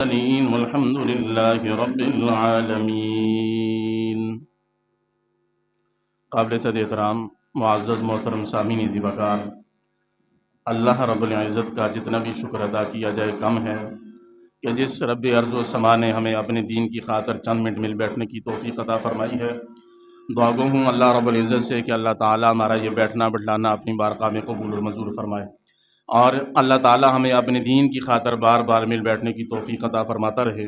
والحمد للہ رب العالمین۔ قابل صد احترام معزز محترم سامعین ذی وقار، اللہ رب العزت کا جتنا بھی شکر ادا کیا جائے کم ہے کہ جس رب ارض و سما نے ہمیں اپنے دین کی خاطر چند منٹ مل بیٹھنے کی توفیق عطا فرمائی ہے۔ دعا گو ہوں اللہ رب العزت سے کہ اللہ تعالیٰ ہمارا یہ بیٹھنا بٹھلانا اپنی بارگاہ میں قبول اور منظور فرمائے، اور اللہ تعالیٰ ہمیں اپنے دین کی خاطر بار بار مل بیٹھنے کی توفیق عطا فرماتا رہے۔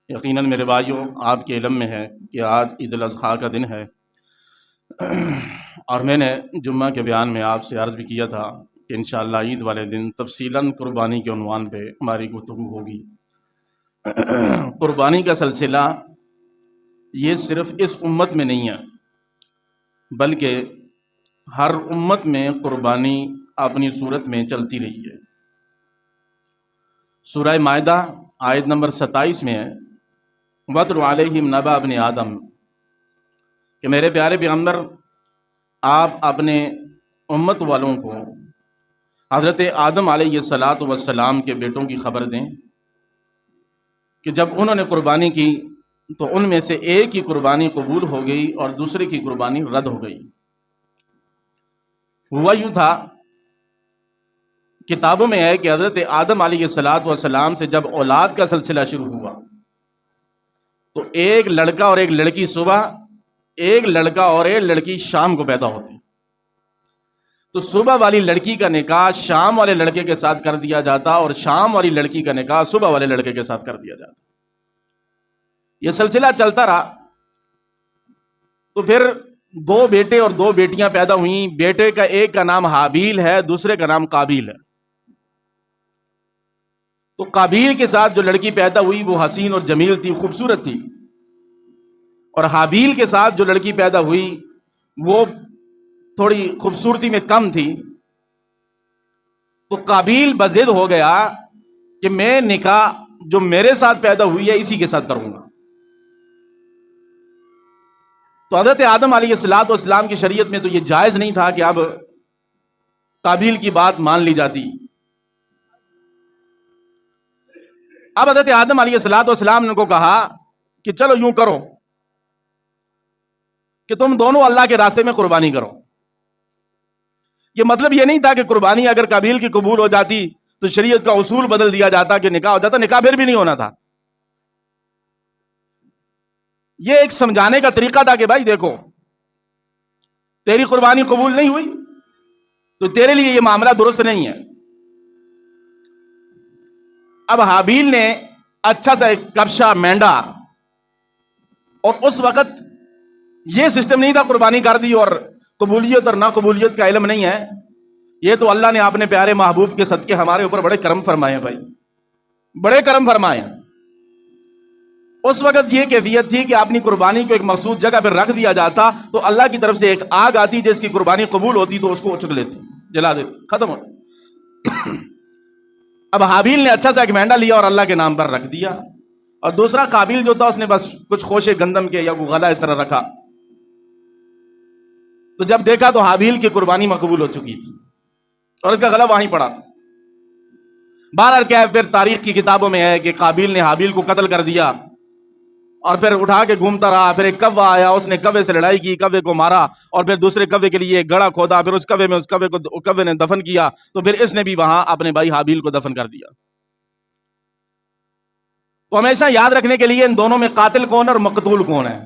یقیناً میرے بھائیوں، آپ کے علم میں ہے کہ آج عید الاضحیٰ کا دن ہے، اور میں نے جمعہ کے بیان میں آپ سے عرض بھی کیا تھا کہ انشاءاللہ عید والے دن تفصیلاً قربانی کے عنوان پہ ہماری گفتگو ہوگی۔ قربانی کا سلسلہ یہ صرف اس امت میں نہیں ہے، بلکہ ہر امت میں قربانی اپنی صورت میں چلتی رہی ہے۔ سورہ مائدہ آیت نمبر 27 میں ہے وَاتْلُ عَلَيْهِمْ نَبَأَ ابْنِ آدم، کہ میرے پیارے پیغمبر آپ اپنے امت والوں کو حضرت آدم علیہ السلام کے بیٹوں کی خبر دیں کہ جب انہوں نے قربانی کی تو ان میں سے ایک کی قربانی قبول ہو گئی اور دوسرے کی قربانی رد ہو گئی۔ ہوا یوں تھا، کتابوں میں ہے کہ حضرت آدم علیہ السلام سے جب اولاد کا سلسلہ شروع ہوا تو ایک لڑکا اور ایک لڑکی صبح، ایک لڑکا اور ایک لڑکی شام کو پیدا ہوتے، تو صبح والی لڑکی کا نکاح شام والے لڑکے کے ساتھ کر دیا جاتا اور شام والی لڑکی کا نکاح صبح والے لڑکے کے ساتھ کر دیا جاتا۔ یہ سلسلہ چلتا رہا تو پھر دو بیٹے اور دو بیٹیاں پیدا ہوئیں۔ بیٹے کا ایک کا نام حابیل ہے، دوسرے کا نام قابیل ہے۔ تو قابیل کے ساتھ جو لڑکی پیدا ہوئی وہ حسین اور جمیل تھی، خوبصورت تھی، اور حابیل کے ساتھ جو لڑکی پیدا ہوئی وہ تھوڑی خوبصورتی میں کم تھی۔ تو قابیل بضد ہو گیا کہ میں نکاح جو میرے ساتھ پیدا ہوئی ہے اسی کے ساتھ کروں گا۔ تو حضرت آدم علیہ السلام کی شریعت میں تو یہ جائز نہیں تھا کہ اب قابیل کی بات مان لی جاتی۔ اب حضرت آدم علیہ السلام نے کو کہا کہ چلو یوں کرو کہ تم دونوں اللہ کے راستے میں قربانی کرو۔ یہ مطلب یہ نہیں تھا کہ قربانی اگر قابیل کی قبول ہو جاتی تو شریعت کا اصول بدل دیا جاتا کہ نکاح ہو جاتا، نکاح پھر بھی نہیں ہونا تھا۔ یہ ایک سمجھانے کا طریقہ تھا کہ بھائی دیکھو، تیری قربانی قبول نہیں ہوئی تو تیرے لیے یہ معاملہ درست نہیں ہے۔ اب حابیل نے اچھا سا ایک کبشہ مینڈا، اور اس وقت یہ سسٹم نہیں تھا قربانی کر دی اور قبولیت اور ناقبولیت کا علم نہیں ہے۔ یہ تو اللہ نے اپنے پیارے محبوب کے صدقے ہمارے اوپر بڑے کرم فرمائے ہیں، بھائی بڑے کرم فرمائے ہیں۔ اس وقت یہ کیفیت تھی کہ اپنی قربانی کو ایک مخصوص جگہ پر رکھ دیا جاتا تو اللہ کی طرف سے ایک آگ آتی، جس کی قربانی قبول ہوتی تو اس کو چک لیتی، جلا دیتی، ختم ہو۔ اب حابیل نے اچھا سا ایک مینڈا لیا اور اللہ کے نام پر رکھ دیا، اور دوسرا قابیل جو تھا اس نے بس کچھ خوشے گندم کے یا غلہ اس طرح رکھا۔ تو جب دیکھا تو حابیل کی قربانی مقبول ہو چکی تھی اور اس کا غلہ وہیں پڑا تھا۔ بہرحال کیا ہے، پھر تاریخ کی کتابوں میں ہے کہ قابیل نے حابیل کو قتل کر دیا اور پھر اٹھا کے گھومتا رہا۔ پھر ایک کوہ آیا، اس نے کوے سے لڑائی کی، کوے کو مارا، اور پھر دوسرے کوے کے لیے ایک گڑھا کھودا، پھر اس کوے میں اس کوے نے دفن کیا، تو پھر اس نے بھی وہاں اپنے بھائی حابیل کو دفن کر دیا۔ تو ہمیشہ یاد رکھنے کے لیے ان دونوں میں قاتل کون اور مقتول کون ہے،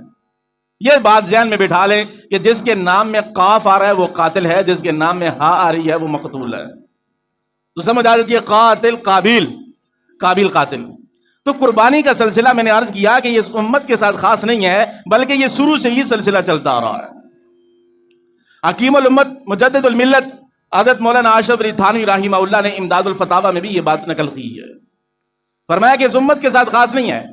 یہ بات ذہن میں بٹھا لیں کہ جس کے نام میں قاف آ رہا ہے وہ قاتل ہے، جس کے نام میں ہا آ رہی ہے وہ مقتول ہے۔ تو سمجھ آ جاتی ہے، قاتل قابیل، قابیل قاتل۔ تو قربانی کا سلسلہ میں نے عرض کیا کہ یہ اس امت کے ساتھ خاص نہیں ہے، بلکہ یہ شروع سے ہی سلسلہ چلتا آ رہا ہے۔ حکیم الامت مجدد الملت حضرت مولانا اشرف علی تھانوی رحمہ اللہ نے امداد الفتاوی میں بھی یہ بات نقل کی ہے۔ فرمایا کہ اس امت کے ساتھ خاص نہیں ہے،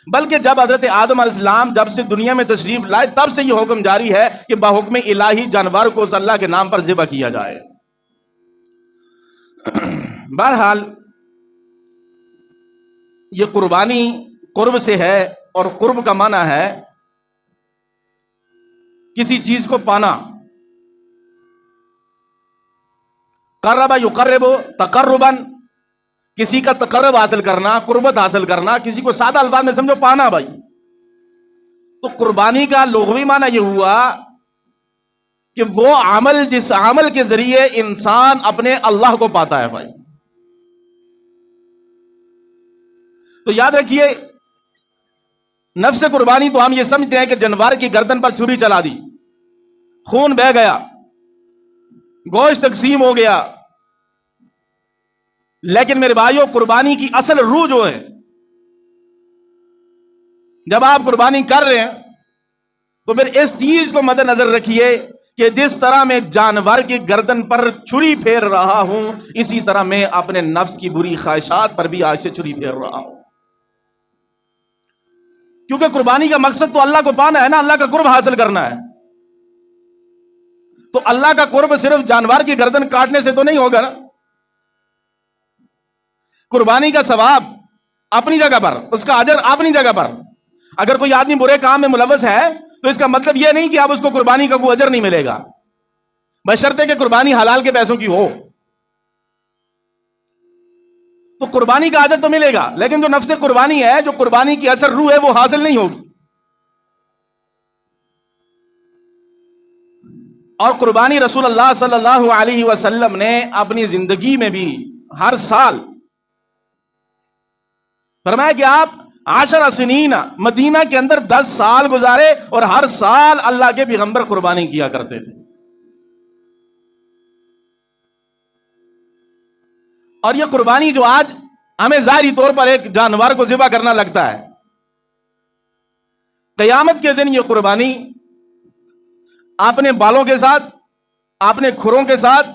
بلکہ جب حضرت آدم علیہ السلام جب سے دنیا میں تشریف لائے تب سے یہ حکم جاری ہے کہ بحکم الہی جانور کو اس اللہ کے نام پر ذبح کیا جائے۔ بہرحال یہ قربانی قرب سے ہے، اور قرب کا معنی ہے کسی چیز کو پانا۔ قرب یقرب تقربا، کسی کا تقرب حاصل کرنا، قربت حاصل کرنا، کسی کو سادہ الفاظ میں سمجھو پانا بھائی. تو قربانی کا لغوی معنی یہ ہوا کہ وہ عمل جس عمل کے ذریعے انسان اپنے اللہ کو پاتا ہے بھائی. تو یاد رکھیے، نفس قربانی تو ہم یہ سمجھتے ہیں کہ جانور کی گردن پر چھری چلا دی، خون بہہ گیا، گوشت تقسیم ہو گیا. لیکن میرے بھائیوں، قربانی کی اصل روح جو ہے، جب آپ قربانی کر رہے ہیں تو پھر اس چیز کو مد نظر رکھیے کہ جس طرح میں جانور کی گردن پر چھری پھیر رہا ہوں، اسی طرح میں اپنے نفس کی بری خواہشات پر بھی آج سے چھری پھیر رہا ہوں. کیونکہ قربانی کا مقصد تو اللہ کو پانا ہے نا، اللہ کا قرب حاصل کرنا ہے. تو اللہ کا قرب صرف جانور کی گردن کاٹنے سے تو نہیں ہوگا نا. قربانی کا ثواب اپنی جگہ پر، اس کا اجر اپنی جگہ پر. اگر کوئی آدمی برے کام میں ملوث ہے تو اس کا مطلب یہ نہیں کہ اب اس کو قربانی کا کوئی اجر نہیں ملے گا، بشرطے کہ قربانی حلال کے پیسوں کی ہو. تو قربانی کا اجر تو ملے گا، لیکن جو نفس قربانی ہے، جو قربانی کی اثر روح ہے، وہ حاصل نہیں ہوگی. اور قربانی رسول اللہ صلی اللہ علیہ وسلم نے اپنی زندگی میں بھی ہر سال فرمایا کہ آپ 10 سنین مدینہ کے اندر 10 سال گزارے اور ہر سال اللہ کے پیغمبر قربانی کیا کرتے تھے. اور یہ قربانی جو آج ہمیں ظاہری طور پر ایک جانور کو ذبح کرنا لگتا ہے، قیامت کے دن یہ قربانی اپنے بالوں کے ساتھ، اپنے کھروں کے ساتھ،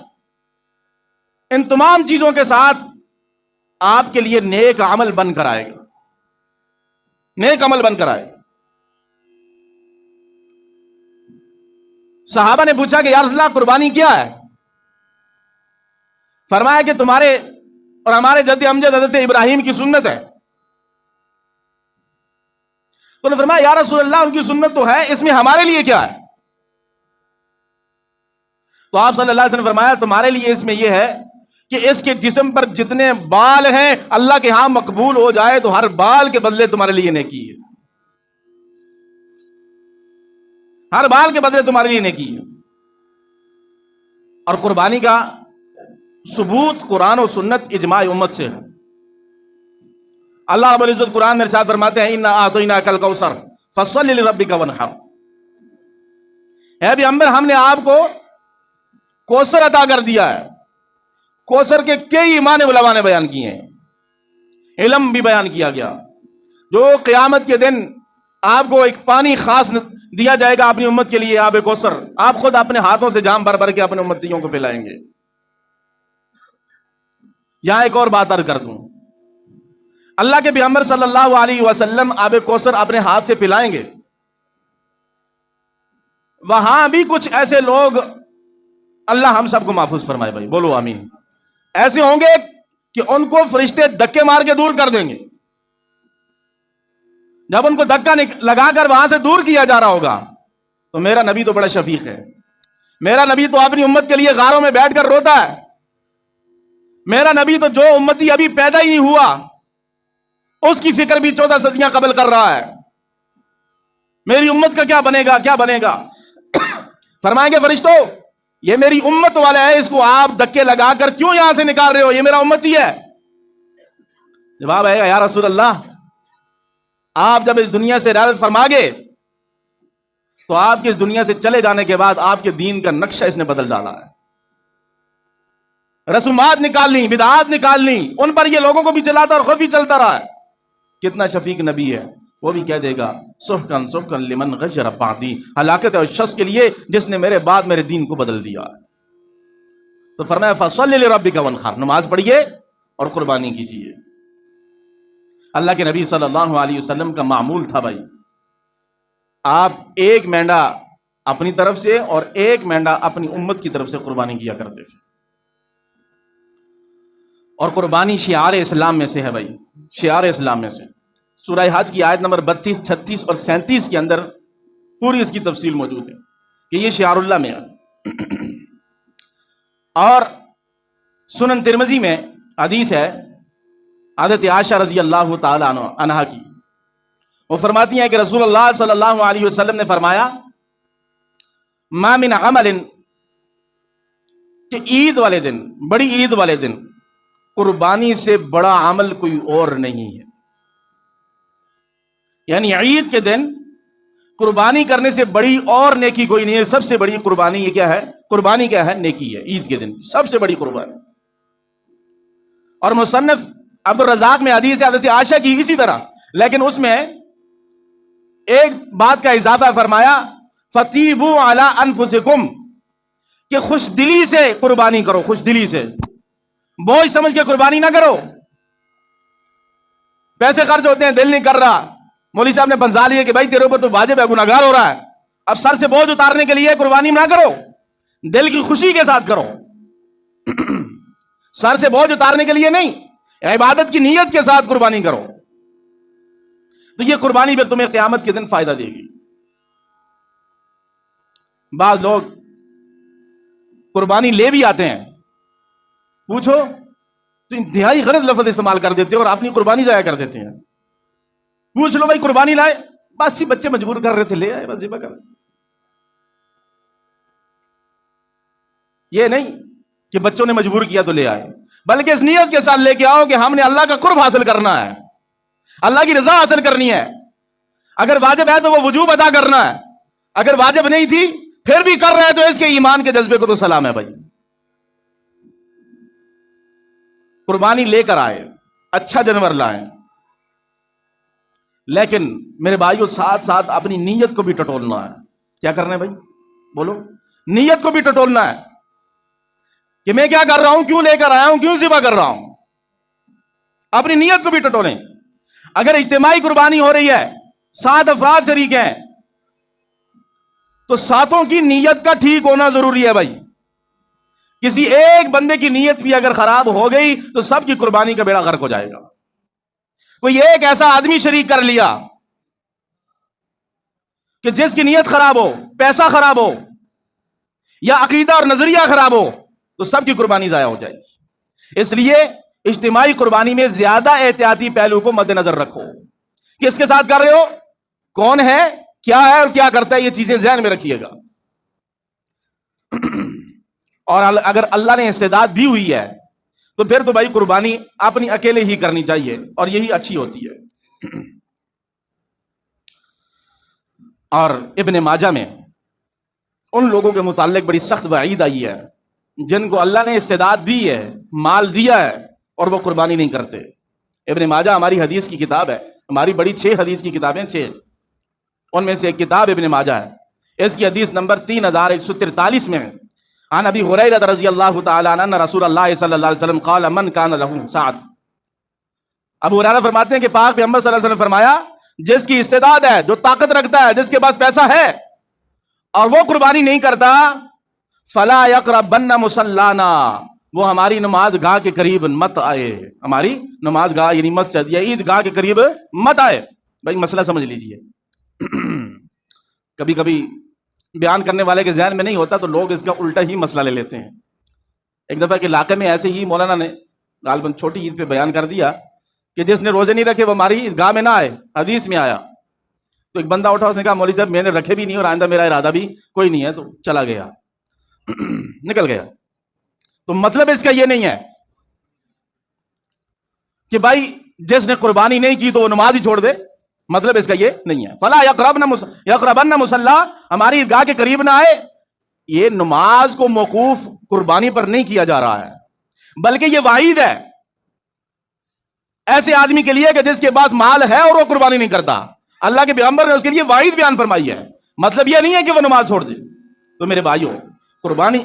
ان تمام چیزوں کے ساتھ آپ کے لیے نیک عمل بن کر آئے گا، نیک عمل بن کر آئے گا. صحابہ نے پوچھا کہ یا رسول اللہ قربانی کیا ہے؟ فرمایا کہ تمہارے اور ہمارے جد امجد حضرت ابراہیم کی سنت ہے. تو نے فرمایا یا رسول اللہ ان کی سنت تو ہے، اس میں ہمارے لیے کیا ہے؟ تو آپ صلی اللہ علیہ وسلم نے فرمایا تمہارے لیے اس میں یہ ہے کہ اس کے جسم پر جتنے بال ہیں اللہ کے ہاں مقبول ہو جائے تو ہر بال کے بدلے تمہارے لیے نیکی ہے، ہر بال کے بدلے تمہارے لیے نیکی ہے. اور قربانی کا ثبوت قرآن و سنت اجماع امت سے ہے. اللہ رب العزت قرآن میں ارشاد فرماتے ہیں انا اعطیناک الکوثر فصل لربک وانحر. اے پیغمبر، ہم نے آپ کو کوثر عطا کر دیا ہے. کوثر کے کئی معنی علماء نے بیان کیے ہیں، علم بھی بیان کیا گیا. جو قیامت کے دن آپ کو ایک پانی خاص دیا جائے گا اپنی امت کے لیے، آب کوثر، آپ خود اپنے ہاتھوں سے جام بھر بھر کے اپنے امتیوں کو پلائیں گے. یہاں ایک اور بات عرض کر دوں، اللہ کے پیغمبر صلی اللہ علیہ وسلم آب کوثر اپنے ہاتھ سے پلائیں گے. وہاں بھی کچھ ایسے لوگ، اللہ ہم سب کو محفوظ فرمائے بھائی، بولو آمین، ایسے ہوں گے کہ ان کو فرشتے دھکے مار کے دور کر دیں گے. جب ان کو دھکا لگا کر وہاں سے دور کیا جا رہا ہوگا تو میرا نبی تو بڑا شفیق ہے. میرا نبی تو اپنی امت کے لیے غاروں میں بیٹھ کر روتا ہے. میرا نبی تو جو امتی ابھی پیدا ہی نہیں ہوا اس کی فکر بھی 14 صدیاں قبل کر رہا ہے. میری امت کا کیا بنے گا، کیا بنے گا. فرمائیں گے فرشتوں یہ میری امت والا ہے، اس کو آپ دھکے لگا کر کیوں یہاں سے نکال رہے ہو، یہ میرا امتی ہے. جواب آئے گا یا رسول اللہ آپ جب اس دنیا سے رحلت فرما گئے تو آپ کی اس دنیا سے چلے جانے کے بعد آپ کے دین کا نقشہ اس نے بدل ڈالا ہے. رسومات نکال لیں، بدعات نکال لیں، ان پر یہ لوگوں کو بھی چلاتا اور خود بھی چلتا رہا ہے. کتنا شفیق نبی ہے، وہ بھی کہہ دے گا سحقن سحقن لمن غیر بعدی، ہلاکت ہے اس شخص کے لیے جس نے میرے بعد میرے دین کو بدل دیا. تو فرمایا فصل لربک وانحر، نماز پڑھیے اور قربانی کیجیے. اللہ کے نبی صلی اللہ علیہ وسلم کا معمول تھا بھائی، آپ ایک مینڈا اپنی طرف سے اور ایک مینڈا اپنی امت کی طرف سے قربانی کیا کرتے تھے. اور قربانی شعار اسلام میں سے ہے بھائی، شعار اسلام میں سے. سورہ حج کی آیت نمبر 32، 36 اور 37 کے اندر پوری اس کی تفصیل موجود ہے کہ یہ شعار اللہ میں ہے. اور سنن ترمذی میں حدیث ہے حضرت عائشہ رضی اللہ تعالی عنہا کی، وہ فرماتی ہیں کہ رسول اللہ صلی اللہ علیہ وسلم نے فرمایا ما من عمل، کہ عید والے دن، بڑی عید والے دن قربانی سے بڑا عمل کوئی اور نہیں ہے. یعنی عید کے دن قربانی کرنے سے بڑی اور نیکی کوئی نہیں ہے. سب سے بڑی قربانی یہ کیا ہے؟ قربانی کیا ہے؟ نیکی ہے. عید کے دن سب سے بڑی قربانی. اور مصنف عبد الرزاق میں حدیث ہے حضرت عائشہ کی اسی طرح، لیکن اس میں ایک بات کا اضافہ فرمایا فَطِيبُوا عَلَىٰ أَنفُسِكُمْ، کہ خوش دلی سے قربانی کرو، خوش دلی سے، بوجھ سمجھ کے قربانی نہ کرو. پیسے خرچ ہوتے ہیں، دل نہیں کر رہا، مولوی صاحب نے بنزا لیے کہ بھائی تیرے اوپر تو واجب ہے، گناہگار ہو رہا ہے، اب سر سے بوجھ اتارنے کے لیے قربانی نہ کرو، دل کی خوشی کے ساتھ کرو. سر سے بوجھ اتارنے کے لیے نہیں، عبادت کی نیت کے ساتھ قربانی کرو، تو یہ قربانی پھر تمہیں قیامت کے دن فائدہ دے گی. بعض لوگ قربانی لے بھی آتے ہیں، پوچھو تو انتہائی غلط لفظ استعمال کر دیتے ہیں اور اپنی قربانی ضائع کر دیتے ہیں. پوچھ لو بھائی قربانی لائے؟ بس ہی بچے مجبور کر رہے تھے، لے آئے، بس ذبح کر. یہ نہیں کہ بچوں نے مجبور کیا تو لے آئے، بلکہ اس نیت کے ساتھ لے کے آؤ کہ ہم نے اللہ کا قرب حاصل کرنا ہے، اللہ کی رضا حاصل کرنی ہے. اگر واجب ہے تو وہ وجوب ادا کرنا ہے، اگر واجب نہیں تھی پھر بھی کر رہے تو اس کے ایمان کے جذبے کو تو سلام ہے بھائی. قربانی لے کر آئے، اچھا جانور لائیں، لیکن میرے بھائیوں ساتھ ساتھ اپنی نیت کو بھی ٹٹولنا ہے. کیا کرنا ہے بھائی؟ بولو. نیت کو بھی ٹٹولنا ہے کہ میں کیا کر رہا ہوں، کیوں لے کر آیا ہوں، کیوں ذبح کر رہا ہوں. اپنی نیت کو بھی ٹٹولیں. اگر اجتماعی قربانی ہو رہی ہے، 7 افراد شریک ہیں، تو ساتوں کی نیت کا ٹھیک ہونا ضروری ہے بھائی. کسی ایک بندے کی نیت بھی اگر خراب ہو گئی تو سب کی قربانی کا بیڑا غرق ہو جائے گا. کوئی ایک ایسا آدمی شریک کر لیا کہ جس کی نیت خراب ہو، پیسہ خراب ہو، یا عقیدہ اور نظریہ خراب ہو، تو سب کی قربانی ضائع ہو جائے گی. اس لیے اجتماعی قربانی میں زیادہ احتیاطی پہلو کو مد نظر رکھو. کس کے ساتھ کر رہے ہو، کون ہے، کیا ہے اور کیا کرتا ہے، یہ چیزیں ذہن میں رکھیے گا. اور اگر اللہ نے استعداد دی ہوئی ہے تو پھر تو بھائی قربانی اپنی اکیلے ہی کرنی چاہیے، اور یہی اچھی ہوتی ہے. اور ابن ماجہ میں ان لوگوں کے متعلق بڑی سخت وعید آئی ہے جن کو اللہ نے استعداد دی ہے، مال دیا ہے، اور وہ قربانی نہیں کرتے. ابن ماجہ ہماری حدیث کی کتاب ہے، ہماری بڑی 6 حدیث کی کتابیں 6، ان میں سے ایک کتاب ابن ماجہ ہے. اس کی حدیث نمبر 3143 میں ہے. عن ابی ہریرہ رضی اللہ تعالی عنہ ان رسول اللہ صلی اللہ علیہ وسلم قال من کان له سعد. ابو ہریرہ فرماتے ہیں کہ پاک پیغمبر صلی اللہ علیہ وسلم فرمایا جس کی استعداد ہے، جو طاقت رکھتا ہے، جس کے پاس پیسہ ہے اور وہ قربانی نہیں کرتا، فلا یقربن مصلانا، وہ ہماری نماز گاہ کے قریب مت آئے. ہماری نماز گاہ یعنی مسجد یا عید گاہ کے قریب مت آئے. بھائی مسئلہ سمجھ لیجئے. کبھی کبھی بیان کرنے والے کے ذہن میں نہیں ہوتا تو لوگ اس کا الٹا ہی مسئلہ لے لیتے ہیں. ایک دفعہ کے علاقے میں ایسے ہی مولانا نے غالباً چھوٹی عید پہ بیان کر دیا کہ جس نے روزے نہیں رکھے وہ ہماری عیدگاہ میں نہ آئے. حدیث میں آیا تو ایک بندہ اٹھا، اس نے کہا مولوی صاحب میں نے رکھے بھی نہیں اور آئندہ میرا ارادہ بھی کوئی نہیں ہے، تو چلا گیا، نکل گیا. تو مطلب اس کا یہ نہیں ہے کہ بھائی جس نے قربانی نہیں کی تو وہ نماز ہی چھوڑ دے، مطلب اس کا یہ نہیں ہے. فلا یقربن مصلا، ہماری عیدگاہ کے قریب نہ آئے. یہ نماز کو موقوف قربانی پر نہیں کیا جا رہا ہے، بلکہ یہ وعید ہے ایسے آدمی کے لیے کہ جس کے پاس مال ہے اور وہ قربانی نہیں کرتا. اللہ کے پیغمبر نے اس کے لیے وعید بیان فرمائی ہے. مطلب یہ نہیں ہے کہ وہ نماز چھوڑ دے. تو میرے بھائیوں قربانی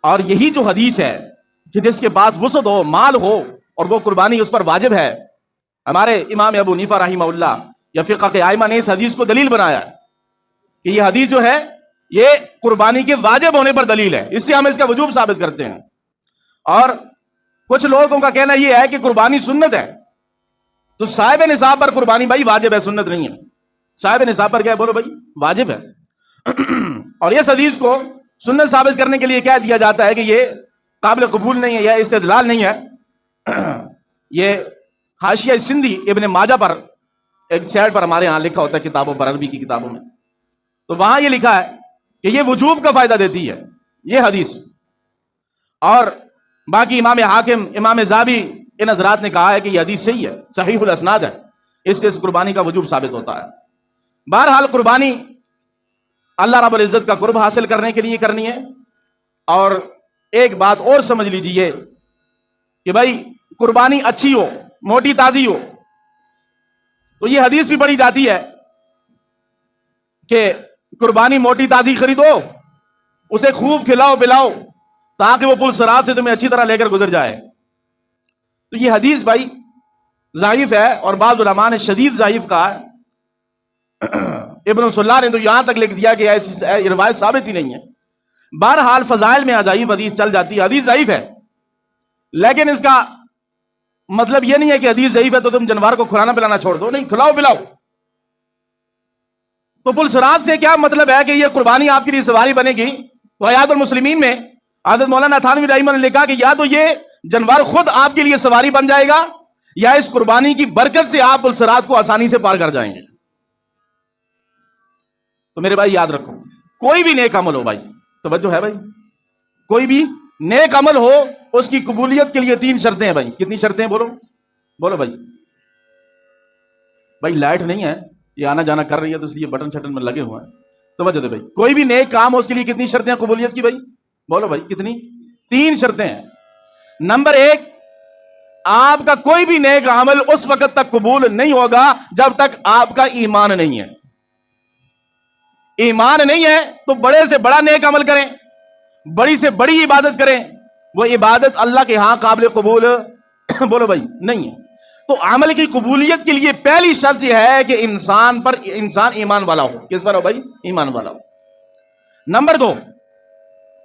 اور یہی جو حدیث ہے کہ جس کے پاس وسعت ہو، مال ہو اور وہ قربانی اس پر واجب ہے، ہمارے امام ابو حنیفہ رحمہ اللہ یا فقہ کے ائمہ نے اس حدیث کو دلیل بنایا کہ یہ حدیث جو ہے یہ قربانی کے واجب ہونے پر دلیل ہے، اس سے ہم اس کا وجوب ثابت کرتے ہیں. اور کچھ لوگوں کا کہنا یہ ہے کہ قربانی سنت ہے، تو صاحب نصاب پر قربانی بھائی واجب ہے، سنت نہیں ہے. صاحب نصاب پر کیا ہے؟ بولو بھائی واجب ہے. اور اس حدیث کو سنت ثابت کرنے کے لیے کہہ دیا جاتا ہے کہ یہ قابل قبول نہیں ہے یا استدلال نہیں ہے. یہ حاشیہ سندھی ابن ماجہ پر ایک سائڈ پر ہمارے ہاں لکھا ہوتا ہے کتابوں پر، عربی کی کتابوں میں، تو وہاں یہ لکھا ہے کہ یہ وجوب کا فائدہ دیتی ہے یہ حدیث. اور باقی امام حاکم، امام ذہبی، ان حضرات نے کہا ہے کہ یہ حدیث صحیح ہے، صحیح الاسناد ہے، اس سے اس قربانی کا وجوب ثابت ہوتا ہے. بہرحال قربانی اللہ رب العزت کا قرب حاصل کرنے کے لیے کرنی ہے. اور ایک بات اور سمجھ لیجئے کہ بھائی قربانی اچھی ہو، موٹی تازی ہو، تو یہ حدیث بھی پڑھی جاتی ہے کہ قربانی موٹی تازی خریدو، اسے خوب کھلاؤ پلاؤ تاکہ وہ پل صراط سے تمہیں اچھی طرح لے کر گزر جائے. تو یہ حدیث بھائی ضعیف ہے، اور بعض علماء نے شدید ضعیف کہا ہے. ابن صلاح نے تو یہاں تک لکھ دیا کہ ایسی روایت ثابت ہی نہیں ہے. بہرحال فضائل میں ضعیف حدیث چل جاتی ہے، حدیث ضعیف ہے، لیکن اس کا مطلب یہ نہیں ہے کہ حدیث ضعیف ہے تو تم جانور کو کھلانا پلانا چھوڑ دو، نہیں، کھلاؤ پلاؤ. تو پل صراط سے کیا مطلب ہے کہ یہ قربانی آپ کے لیے سواری بنے گی؟ تو حیات المسلمین میں حضرت مولانا تھانوی رحمہ اللہ نے لکھا کہ یا تو یہ جانور خود آپ کے لیے سواری بن جائے گا، یا اس قربانی کی برکت سے آپ پل صراط کو آسانی سے پار کر جائیں گے. تو میرے بھائی یاد رکھو، کوئی بھی نیک عمل ہو، بھائی توجہ ہے بھائی، کوئی بھی نیک عمل ہو اس کی قبولیت کے لیے 3 شرطیں ہیں. بھائی کتنی شرطیں ہیں؟ بولو بولو بھائی. بھائی لائٹ نہیں ہے، یہ آنا جانا کر رہی ہے تو اس لیے بٹن شٹن میں لگے ہوئے ہیں. توجہ دے بھائی، کوئی بھی نیک کام ہو اس کے لیے کتنی شرطیں ہیں قبولیت کی؟ بھائی بولو بھائی کتنی؟ 3 شرطیں ہیں. نمبر 1، آپ کا کوئی بھی نیک عمل اس وقت تک قبول نہیں ہوگا جب تک آپ کا ایمان نہیں ہے. ایمان نہیں ہے تو بڑے سے بڑا نیک عمل کریں، بڑی سے بڑی عبادت کریں، وہ عبادت اللہ کے ہاں قابل قبول بولو بھائی نہیں ہے. تو عمل کی قبولیت کے لیے پہلی شرط یہ ہے کہ انسان ایمان والا ہو. کس پر ہو بھائی؟ ایمان والا ہو. نمبر 2،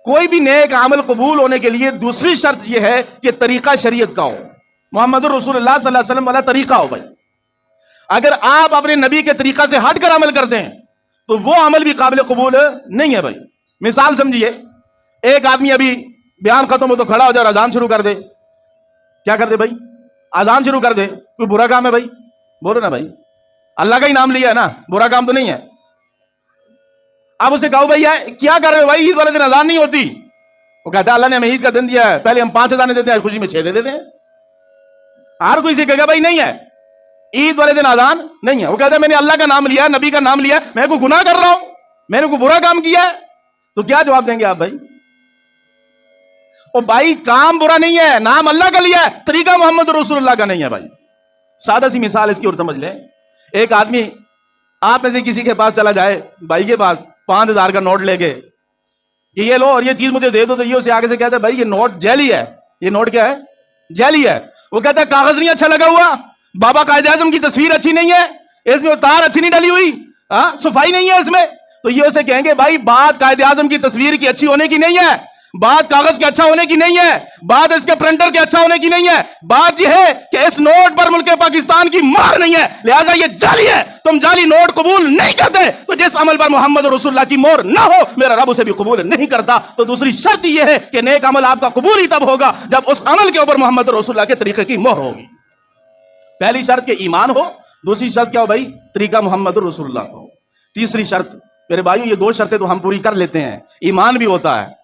کوئی بھی نیک عمل قبول ہونے کے لیے دوسری شرط یہ ہے کہ طریقہ شریعت کا ہو، محمد الرسول اللہ صلی اللہ علیہ وسلم والا طریقہ ہو. بھائی اگر آپ اپنے نبی کے طریقہ سے ہٹ کر عمل کرتے ہیں تو وہ عمل بھی قابل قبول نہیں ہے. بھائی مثال سمجھیے، ایک آدمی ابھی بیان ختم ہو تو کھڑا ہو جائے اور اذان شروع کر دے. کیا کر دے بھائی؟ اذان شروع کر دے. کوئی برا کام ہے بھائی؟ بولو نا بھائی، اللہ کا ہی نام لیا ہے نا، برا کام تو نہیں ہے. اب اسے کہو بھائی کیا کر رہے ہو؟ بھائی عید والے دن اذان نہیں ہوتی. وہ کہتا ہے اللہ نے ہمیں عید کا دن دیا ہے، پہلے ہم 5 اذانیں دیتے ہیں، خوشی میں 6 دے دیتے ہیں. ہر کوئی سے کہے گا بھائی نہیں ہے، عید والے دن اذان نہیں ہے. وہ کہتا ہے میں نے اللہ کا نام لیا، نبی کا نام لیا، میں کوئی گناہ کر رہا ہوں، میں نے کوئی برا کام کیا ہے؟ تو کیا جواب دیں گے آپ بھائی؟ او بھائی کام برا نہیں ہے، نام اللہ کا لیا ہے، طریقہ محمد رسول اللہ کا نہیں ہے. بھائی سادہ سی مثال اس کی اور سمجھ لیں. ایک آدمی آپ میں سے کسی کے پاس چلا جائے، بھائی کے پاس 5000 کا نوٹ لے کے کہ یہ لو اور یہ چیز مجھے دے دو، تو یہ اسے آگے سے کہتا ہے بھائی یہ نوٹ جعلی ہے. یہ نوٹ کیا ہے؟ جعلی ہے. وہ کہتا ہے کاغذ نہیں اچھا لگا ہوا، بابا قائد اعظم کی تصویر اچھی نہیں ہے، اس میں تار اچھی نہیں ڈلی ہوئی، صفائی نہیں ہے اس میں. تو یہ اسے کہیں گے بھائی بات قائد اعظم کی تصویر کی اچھی ہونے کی نہیں ہے، بات کاغذ کے اچھا ہونے کی نہیں ہے، بات اس کے پرنٹر کے اچھا ہونے کی نہیں ہے، بات یہ ہے کہ اس نوٹ پر ملک پاکستان کی مہر نہیں ہے، لہٰذا یہ جعلی ہے. تم جعلی نوٹ قبول نہیں کرتے تو جس عمل پر محمد رسول اللہ کی مہر نہ ہو میرا رب اسے بھی قبول نہیں کرتا. تو دوسری شرط یہ ہے کہ نیک عمل آپ کا قبول ہی تب ہوگا جب اس عمل کے اوپر محمد رسول اللہ کے طریقے کی مہر ہوگی. پہلی شرط کہ ایمان ہو، دوسری شرط کیا ہو بھائی؟ طریقہ محمد رسول اللہ کا ہو. تیسری شرط میرے بھائیو، یہ 2 شرطیں تو ہم پوری کر لیتے ہیں، ایمان بھی ہوتا ہے،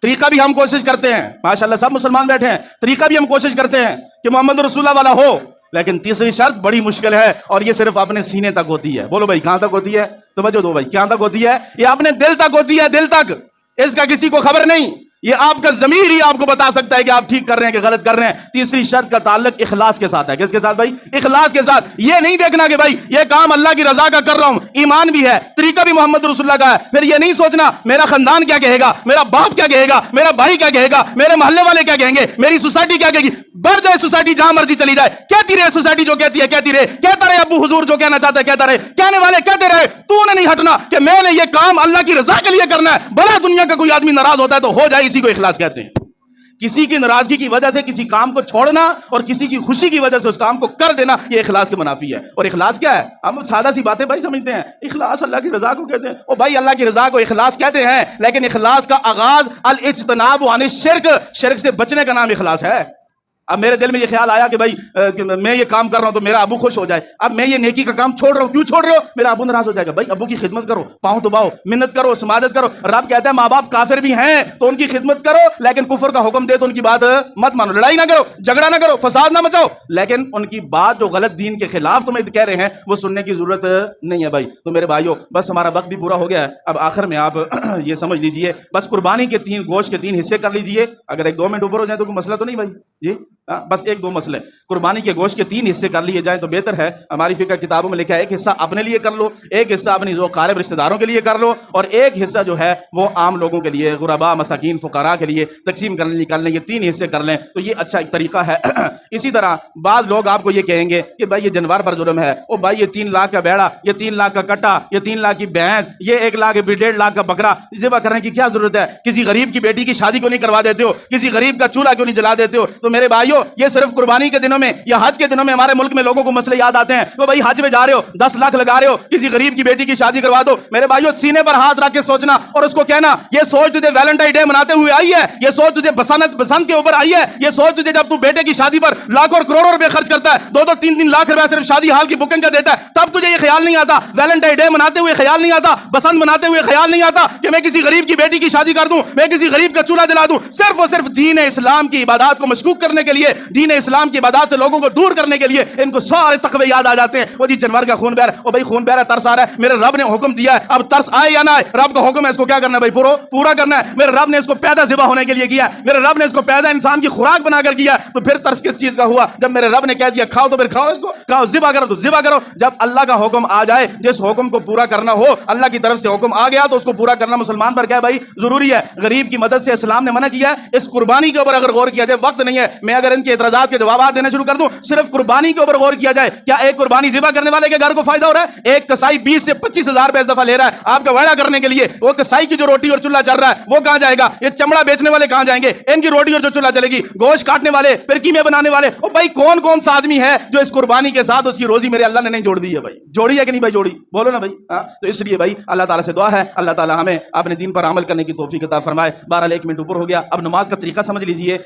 طریقہ بھی ہم کوشش کرتے ہیں، ماشاءاللہ سب مسلمان بیٹھے ہیں، طریقہ بھی ہم کوشش کرتے ہیں کہ محمد رسول اللہ والا ہو. لیکن تیسری شرط بڑی مشکل ہے اور یہ صرف اپنے سینے تک ہوتی ہے. بولو بھائی کہاں تک ہوتی ہے؟ توجہ دو بھائی، کہاں تک ہوتی ہے؟ یہ اپنے دل تک ہوتی ہے، دل تک. اس کا کسی کو خبر نہیں، یہ آپ کا ضمیر ہی آپ کو بتا سکتا ہے کہ آپ ٹھیک کر رہے ہیں کہ غلط کر رہے ہیں. تیسری شرط کا تعلق اخلاص کے ساتھ ہے. کس کے ساتھ بھائی؟ اخلاص کے ساتھ. یہ نہیں دیکھنا کہ بھائی یہ کام اللہ کی رضا کا کر رہا ہوں، ایمان بھی ہے، طریقہ بھی محمد رسول اللہ کا ہے. پھر یہ نہیں سوچنا میرا خاندان کیا کہے گا، میرا باپ کیا کہے گا، میرا بھائی کیا کہے گا، میرے محلے والے کیا کہیں گے، میری سوسائٹی کیا کہے گی. بڑھ جائے سوسائٹی جہاں مرضی چلی جائے، کہتی رہے سوسائٹی جو کہتی ہے کہتی رہے، کہتا رہے ابو حضور جو کہنا چاہتا ہے کہتا رہے، کہنے والے کہتے رہے. تو نے نہیں ہٹنا کہ میں نے یہ کام اللہ کی رضا کے لیے کرنا ہے. بڑا دنیا کا کوئی آدمی ناراض ہوتا ہے تو ہو جائے، اسی کو اخلاص کہتے ہیں. کسی کی ناراضگی کی وجہ سے کسی کام کو چھوڑنا اور کسی کی خوشی کی وجہ سے اس کام کو کر دینا، یہ اخلاص کے منافی ہے. اور اخلاص کیا ہے؟ ہم سادہ سی باتیں بھائی سمجھتے ہیں، اخلاص اللہ کی رضا کو کہتے ہیں. او بھائی اللہ کی رضا کو اخلاص کہتے ہیں، لیکن اخلاص کا آغاز الاجتناب عن الشرک، شرک سے بچنے کا نام اخلاص ہے. اب میرے دل میں یہ خیال آیا کہ بھائی کہ میں یہ کام کر رہا ہوں تو میرا ابو خوش ہو جائے، اب میں یہ نیکی کا کام چھوڑ رہا ہوں، کیوں چھوڑ رہے ہو؟ میرا ابو ناراض ہو جائے گا۔ بھائی ابو کی خدمت کرو، پاؤں دباؤ، منت کرو، سماجت کرو۔ رب کہتا ہے ماں باپ کافر بھی ہیں تو ان کی خدمت کرو، لیکن کفر کا حکم دے تو ان کی بات مت مانو، لڑائی نہ کرو، جھگڑا نہ کرو، فساد نہ مچاؤ، لیکن ان کی بات جو غلط دین کے خلاف تمہیں کہہ رہے ہیں وہ سننے کی ضرورت نہیں ہے بھائی۔ تو میرے بھائیو، بس ہمارا وقت بھی پورا ہو گیا ہے، اب آخر میں آپ یہ سمجھ لیجئے، بس قربانی کے گوشت کے 3 حصے کر لیجئے۔ اگر 1-2 منٹ اوپر ہو جائیں تو کوئی مسئلہ تو نہیں بھائی جی، بس 1-2 مسئلے۔ قربانی کے گوشت کے 3 حصے کر لیے جائیں تو بہتر ہے۔ ہماری فقہ کتابوں میں لکھا ہے ایک حصہ اپنے لیے کر لو، ایک حصہ اپنی ذو قارب رشتہ داروں کے لیے کر لو، اور ایک حصہ جو ہے وہ عام لوگوں کے لیے، غرباء، مساکین، فقراء کے لیے تقسیم کرنے نکال لیں۔ یہ 3 حصے کر لیں تو یہ اچھا ایک طریقہ ہے۔ اسی طرح بعض لوگ آپ کو یہ کہیں گے کہ بھائی یہ جانور پر ظلم ہے، او بھائی یہ 3 لاکھ کا بیڑا، یہ 3 لاکھ کا کٹا، یہ 3 لاکھ کی بھینس، یہ 1 لاکھ 1.5 لاکھ کا بکرا ذبح کرنے کی کیا ضرورت ہے؟ کسی غریب کی بیٹی کی شادی کیوں نہیں کروا دیتے ہو؟ کسی غریب کا چولہا کیوں نہیں جلا دیتے ہو؟ تو میرے بھائیو، یہ صرف قربانی کے دنوں میں یا حج کے دنوں میں ہمارے ملک میں لوگوں کو مسئلے یاد آتے ہیں۔ تو بھائی حج میں جا رہے ہو، 10 لاکھ لگا رہے ہو، کسی غریب کی بیٹی کی شادی کروا دو۔ میرے بھائیو، سینے پر ہاتھ رکھ کے سوچنا اور اس کو کہنا، یہ سوچ تجھے ویلنٹائن ڈے مناتے ہوئے آئی ہے، یہ سوچ تجھے بسنت کے اوپر آئی ہے، یہ سوچ تجھے جب تو بیٹے کی شادی پر لاکھوں اور کروڑوں روپے خرچ کرتا ہے، 2-2 3-3 لاکھ روپے صرف شادی ہال کی بکنگ کا دیتا ہے، تب تجھے یہ خیال نہیں آتا، ویلنٹائن ڈے مناتے ہوئے خیال نہیں آتا، بسنت مناتے ہوئے خیال نہیں آتا کہ میں کسی غریب کی بیٹی کی شادی کر دوں، میں کسی غریب کا چولہا جلا دوں، صرف اور صرف دین اسلام کی عبادات کو مشکوک کرنے کے لیے، دین اسلام کی عبادات سے لوگوں کو دور کرنے کے لیے ان کو سارے تقوی یاد آ جاتے ہیں۔ وہ جی جانور کا خون بہ رہا ہے، او بھائی خون بہ رہا ہے، ترس آ رہا ہے، میرے رب نے حکم دیا ہے، اب ترس آئے یا نہ آئے، رب کا حکم ہے، اس کو کیا کرنا ہے بھائی؟ پورا کرنا ہے۔ میرے رب نے اس کو پیدا ذبح ہونے کے لیے کیا ہے، میرے رب نے اس کو پیدا انسان کی خوراک بنا کر کیا ہے، تو پھر ترس کس چیز کا ہوا؟ جب میرے رب نے کہہ دیا کھاؤ تو پھر کھاؤ، اس کو کھاؤ، ذبح کرو تو ذبح کرو۔ جب اللہ کا حکم آ جائے، جس حکم کو پورا کرنا ہو، اللہ کی طرف سے حکم آ گیا تو اس کو پورا کرنا مسلمان پر کیا ہے بھائی؟ ضروری ہے۔ غریب کی مدد سے اسلام نے منع کیا ہے۔ اس قربانی کے اوپر اگر غور کیا جائے، وقت نہیں ہے میں اگر ان کے اعتراضات کے جوابات دینا شروع کر دوں، صرف قربانی کے اوپر غور کیا جائے، کیا ایک قربانی ذبح کرنے والے کے گھر کو فائدہ ہو رہا ہے؟ ایک کسائی 20 سے 25 ہزار روپے اس دفعہ لے رہا ہے آپ کا وعدہ کرنے کے لیے، وہ کسائی کی جو روٹی اور چولہا چل رہا ہے وہ کہاں جائے گا؟ یہ چمڑا بیچنے والے کہاں جائیں گے؟ ان کی روٹی اور جو چولہا چلے گی، گوشت کاٹنے والے، پھر قیمے بنانے والے، او بھائی کون سا آدمی ہے جو اس قربانی کے ساتھ اس کی روزی میرے اللہ نے نہیں جوڑ دی ہے بھائی؟ جوڑی ہے کہ نہیں بھائی؟ جوڑی بولو نا بھائی۔ تو اس لیے بھائی اللہ تعالیٰ سے دعا ہے اللہ تعالیٰ ہمیں اپنے دین پر عمل کرنے کی توفیق عطا فرمائے۔ بہرحال 1 منٹ اوپر ہو گیا، اب نماز کا طریقہ سمجھ لیجئے۔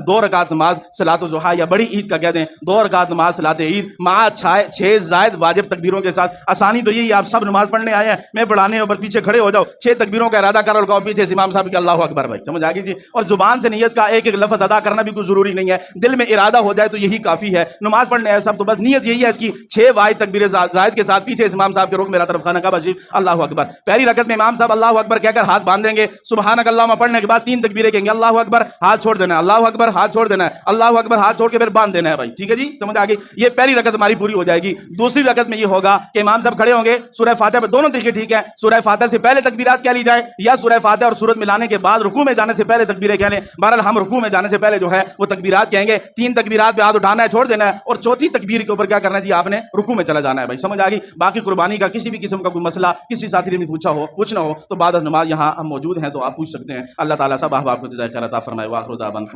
2 رکعت نماز صلاۃ الضحیٰ یا بڑی عید کا کہہ دیں، 2 رکعت نماز صلاۃ عید مع 6 زائد واجب تکبیروں کے ساتھ۔ آسانی تو یہی ہے، آپ سب نماز پڑھنے آئے ہیں، میں پڑھانے اوپر پیچھے کھڑے ہو جاؤ، 6 تکبیروں کا ارادہ کر لگاؤ پیچھے سے امام صاحب کے اللہ اکبر بھائی، سمجھ آ گئی جی؟ اور زبان سے نیت کا ایک لفظ ادا کرنا بھی کوئی ضروری نہیں ہے، دل میں ارادہ ہو جائے تو یہی کافی ہے۔ نماز پڑھنے آئے سب تو بس نیت یہی ہے اس کی، 6 واحد تکبیر زائد کے ساتھ پیچھے امام صاحب کے رخ میرا طرف خانہ کعبہ شریف اللہ اکبر۔ پہلی رکعت میں امام صاحب اللہ اکبر کہہ کر ہاتھ باندھ دیں گے، سبحانک اللہم پڑھنے کے بعد 3 تکبیریں کہیں گے، اللہ اکبر ہاتھ چھوڑ دینا ہے، اللہ اکبر ہاتھ چھوڑ دینا ہے، اللہ اکبر ہاتھ چھوڑ کے پھر باندھ دینا ہے بھائی، ٹھیک ہے جی؟ سمجھ آ گئی؟ یہ پہلی رکعت ہماری پوری ہو جائے گی۔ دوسری رکعت میں یہ ہوگا کہ امام صاحب کھڑے ہوں گے، سورہ فاتحہ پہ، دونوں طریقے ٹھیک ہے، سورہ فاتحہ سے پہلے تکبیرات کہہ لی جائے یا سورہ فاتحہ اور سورت ملانے کے بعد رکوع میں جانے سے پہلے تکبیریں کہہ لیں۔ بہرحال ہم رکوع میں جانے سے پہلے جو ہے وہ تکبیرات کہیں گے، 3 تکبیرات پہ ہاتھ اٹھانا ہے، چھوڑ دینا ہے، اور چوتھی تکبیر کے اوپر کیا کرنا ہے جی؟ آپ نے رکوع میں چلا جانا ہے بھائی، سمجھ آ گئی؟ باقی قربانی کا کسی بھی قسم کا کوئی مسئلہ کسی ساتھی نے پوچھنا ہو تو بعد از نماز یہاں ہم موجود ہیں تو آپ پوچھ سکتے ہیں۔ اللہ تعالیٰ سب احباب کو جزائے خیر عطا فرمائے۔ وآخر دعوانا